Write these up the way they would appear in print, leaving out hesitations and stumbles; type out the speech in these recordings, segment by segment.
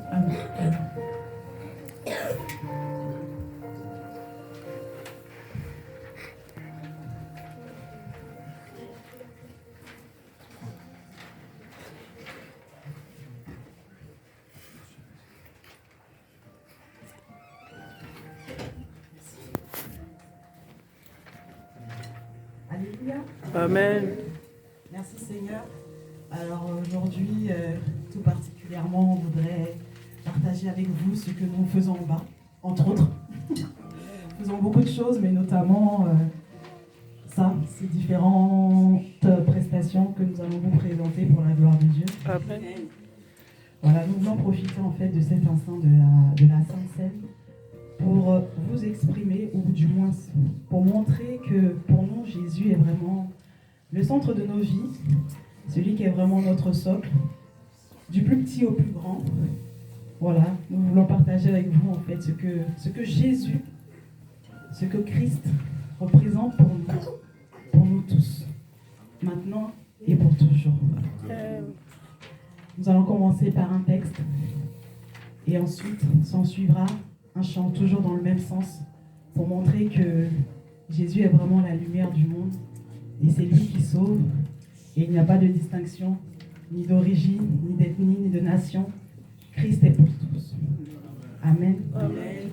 Amen. Alléluia. Amen. Merci Seigneur. Alors aujourd'hui, tout particulièrement, on voudrait partager avec vous ce que nous faisons en bas, entre autres. Nous faisons beaucoup de choses, mais notamment ces différentes prestations que nous allons vous présenter pour la gloire de Dieu. Amen. Voilà, nous voulons profiter en fait de cet instant de la Sainte Seine pour vous exprimer, ou du moins pour montrer que pour nous, Jésus est vraiment le centre de nos vies, celui qui est vraiment notre socle, du plus petit au plus grand. Voilà, nous voulons partager avec vous en fait ce que Jésus, ce que Christ représente pour nous tous, maintenant et pour toujours. Nous allons commencer par un texte et ensuite s'en suivra un chant toujours dans le même sens pour montrer que Jésus est vraiment la lumière du monde et c'est lui qui sauve et il n'y a pas de distinction ni d'origine, ni d'ethnie, ni de nation. Christ est pour tous. Amen. Amen.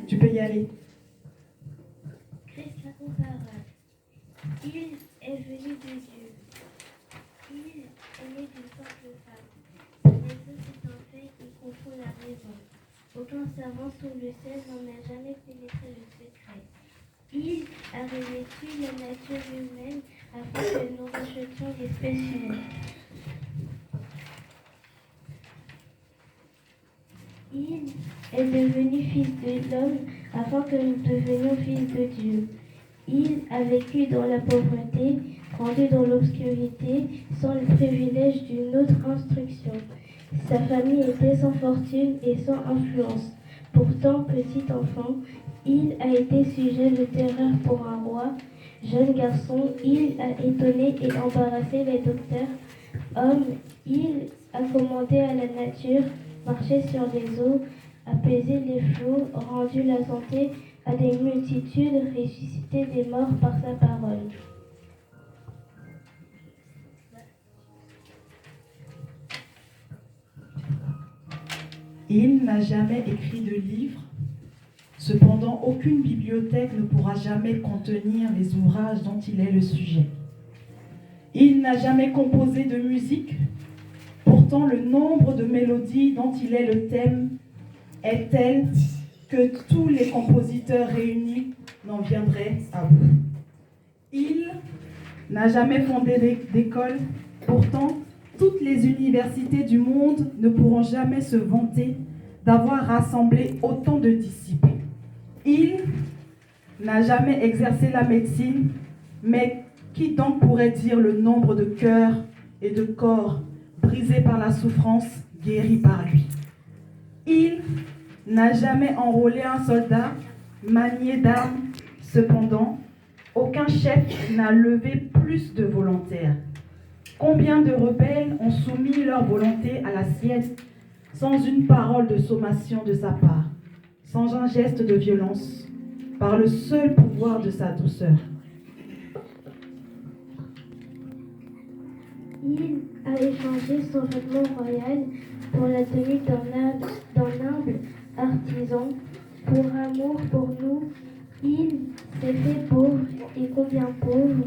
Tu peux y aller. Christ incomparable. Il est venu de Dieu. Il est né d'une simple femme. Les autres c'est un fait qui confond la raison. Aucun savant sous le ciel n'en a jamais pénétré le secret. Il a revêtu la nature humaine afin que nous rejetions l'espèce humaine. Il est devenu fils de l'homme afin que nous devenions fils de Dieu. Il a vécu dans la pauvreté, grandi dans l'obscurité, sans le privilège d'une autre instruction. Sa famille était sans fortune et sans influence. Pourtant, petit enfant, il a été sujet de terreur pour un roi. Jeune garçon, il a étonné et embarrassé les docteurs. Homme, il a commandé à la nature, marché sur les eaux, apaisé les flots, rendu la santé à des multitudes, ressuscité des morts par sa parole. Il n'a jamais écrit de livre. Cependant, aucune bibliothèque ne pourra jamais contenir les ouvrages dont il est le sujet. Il n'a jamais composé de musique. Pourtant, le nombre de mélodies dont il est le thème est tel que tous les compositeurs réunis n'en viendraient à bout. Il n'a jamais fondé d'école. Pourtant, toutes les universités du monde ne pourront jamais se vanter d'avoir rassemblé autant de disciples. Il n'a jamais exercé la médecine, mais qui donc pourrait dire le nombre de cœurs et de corps brisés par la souffrance, guéris par lui? Il n'a jamais enrôlé un soldat, manié d'armes. Cependant, aucun chef n'a levé plus de volontaires. Combien de rebelles ont soumis leur volonté à la sienne, sans une parole de sommation de sa part, sans un geste de violence, par le seul pouvoir de sa douceur. Il a échangé son vêtement royal pour la tenue d'un humble artisan. Pour amour pour nous, il s'est fait pauvre, et combien pauvre.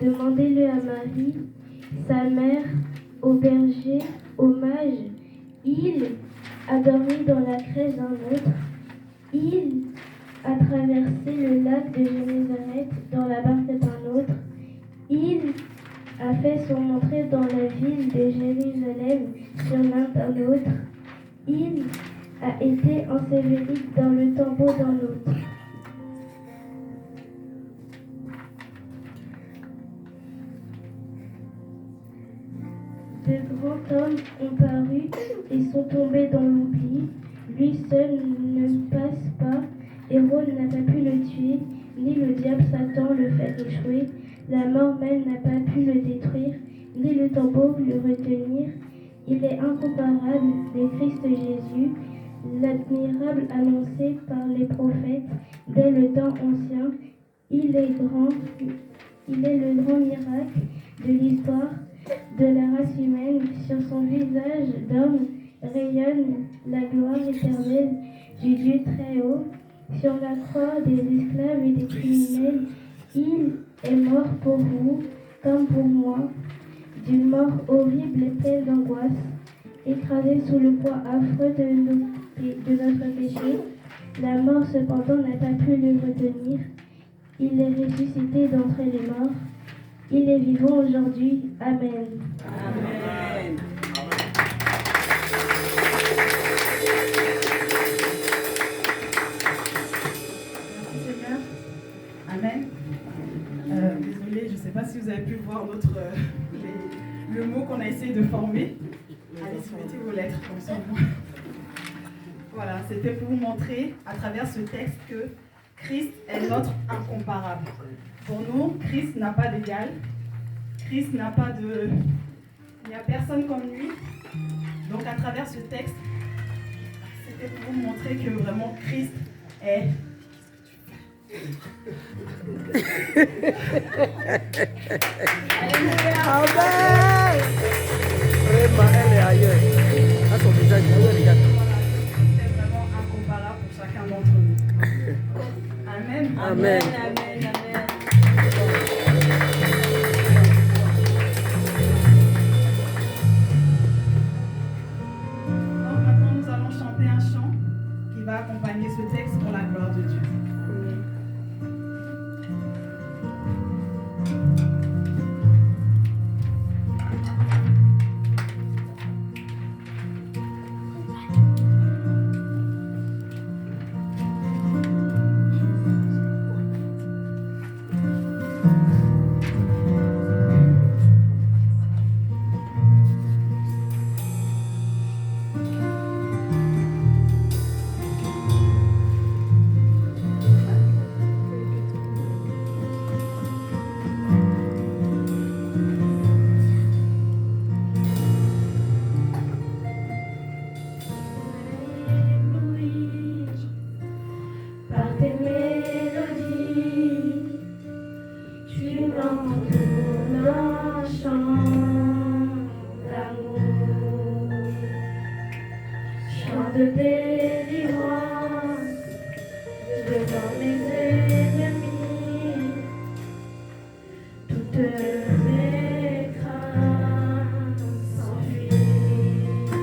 Demandez-le à Marie, sa mère, au berger, au mage. Il a dormi dans la crèche d'un autre. Il a traversé le lac de Génézareth dans la barque d'un autre. Il a fait son entrée dans la ville de Jérusalem sur l'un d'un autre. Il a été enseveli dans le tombeau d'un autre. De grands hommes ont paru et sont tombés dans l'oubli. Lui seul ne passe pas. Hérode n'a pas pu le tuer, ni le diable Satan le fait échouer. La mort même n'a pas pu le détruire, ni le peut-on beau le retenir? Il est incomparable de Christ Jésus, l'admirable annoncé par les prophètes dès le temps ancien. Il est le grand miracle de l'histoire de la race humaine. Sur son visage d'homme rayonne la gloire éternelle du Dieu très haut. Sur la croix des esclaves et des criminels, il est mort pour vous, comme pour moi, d'une mort horrible et pleine d'angoisse, écrasé sous le poids affreux de notre péché. La mort cependant n'a pas pu le retenir. Il est ressuscité d'entre les morts. Il est vivant aujourd'hui. Amen. Amen. Merci Seigneur. Amen. Désolée, je ne sais pas si vous avez pu voir le mot qu'on a essayé de former. Allez, soumettez vos lettres comme ça. Voilà, c'était pour vous montrer à travers ce texte que Christ est notre incomparable. Pour nous, Christ n'a pas d'égal. Christ n'a pas de... Il n'y a personne comme lui. Donc à travers ce texte, c'était pour vous montrer que vraiment Christ est... Amen. Elle est ailleurs. À son visage, regarde. C'est vraiment incomparable pour chacun d'entre nous. Amen. Amen. Amen. Donc maintenant, nous allons chanter un chant qui va accompagner ce texte pour la gloire de Dieu.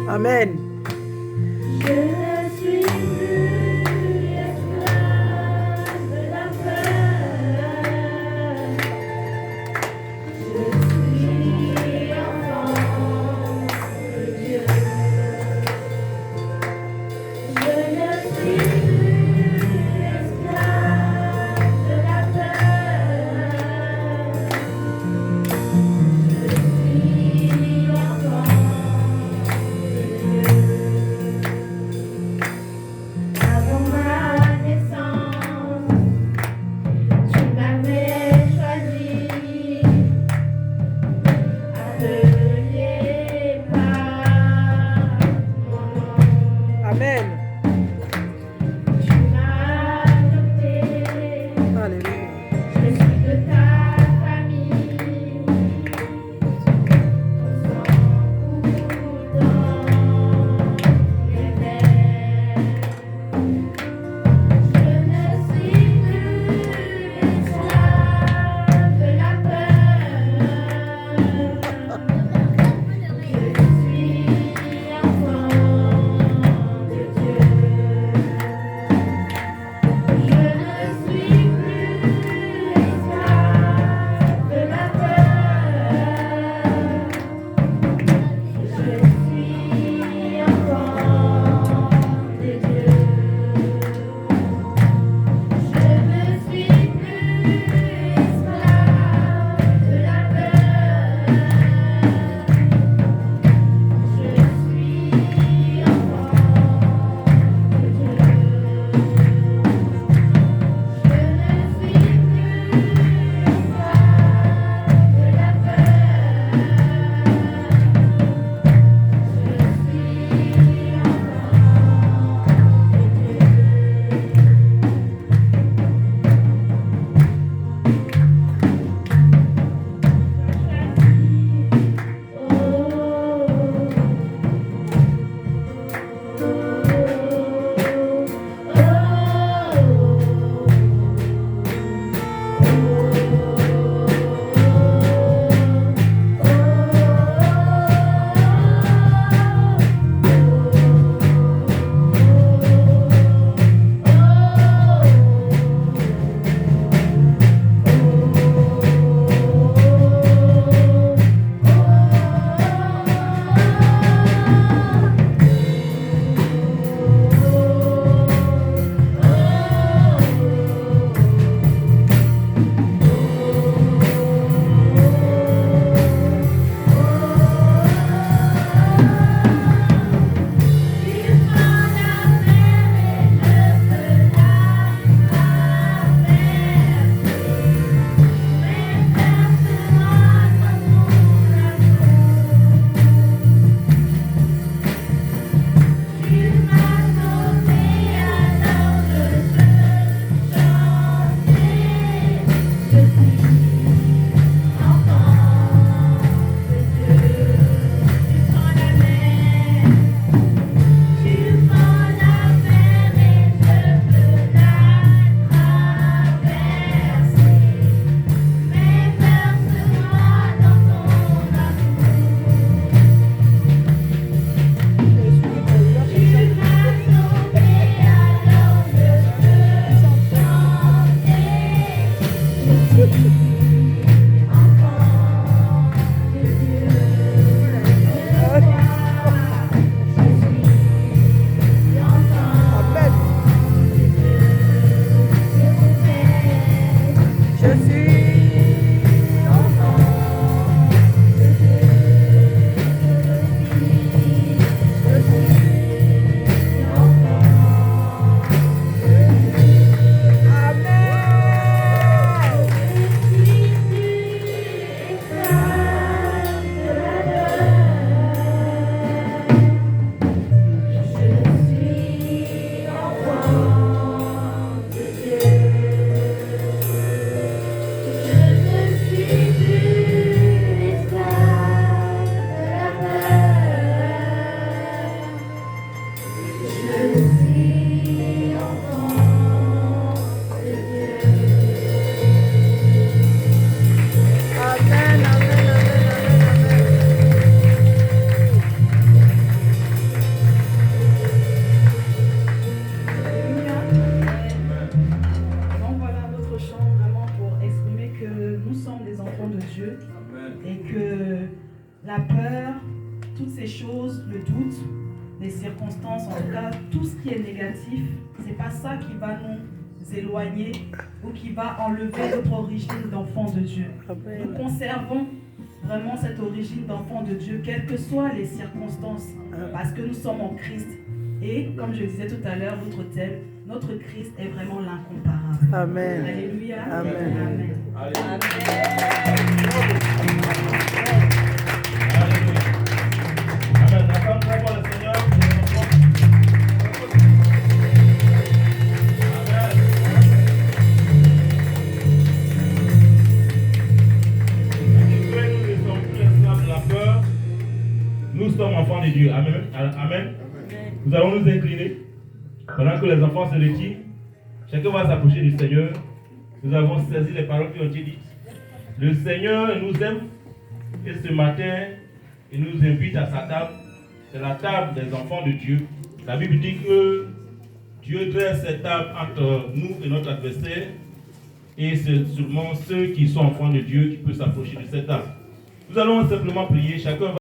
Amen. Et que la peur, toutes ces choses, le doute, les circonstances, en tout cas, tout ce qui est négatif, c'est pas ça qui va nous éloigner ou qui va enlever notre origine d'enfant de Dieu. Nous conservons vraiment cette origine d'enfant de Dieu, quelles que soient les circonstances, parce que nous sommes en Christ. Et comme je disais tout à l'heure, votre thème, notre Christ est vraiment l'incomparable. Amen. Alléluia. Amen. Amen. Alléluia. Amen. D'accord, très bon, le Seigneur. Nous sommes enfants de Dieu. Amen. Amen. Nous allons nous incliner. Pendant que les enfants se retirent, chacun va s'approcher du Seigneur. Nous avons saisi les paroles qui ont été dites. Le Seigneur nous aime et ce matin, il nous invite à sa table. C'est la table des enfants de Dieu. La Bible dit que Dieu dresse cette table entre nous et notre adversaire. Et c'est seulement ceux qui sont enfants de Dieu qui peuvent s'approcher de cette table. Nous allons simplement prier. Chacun va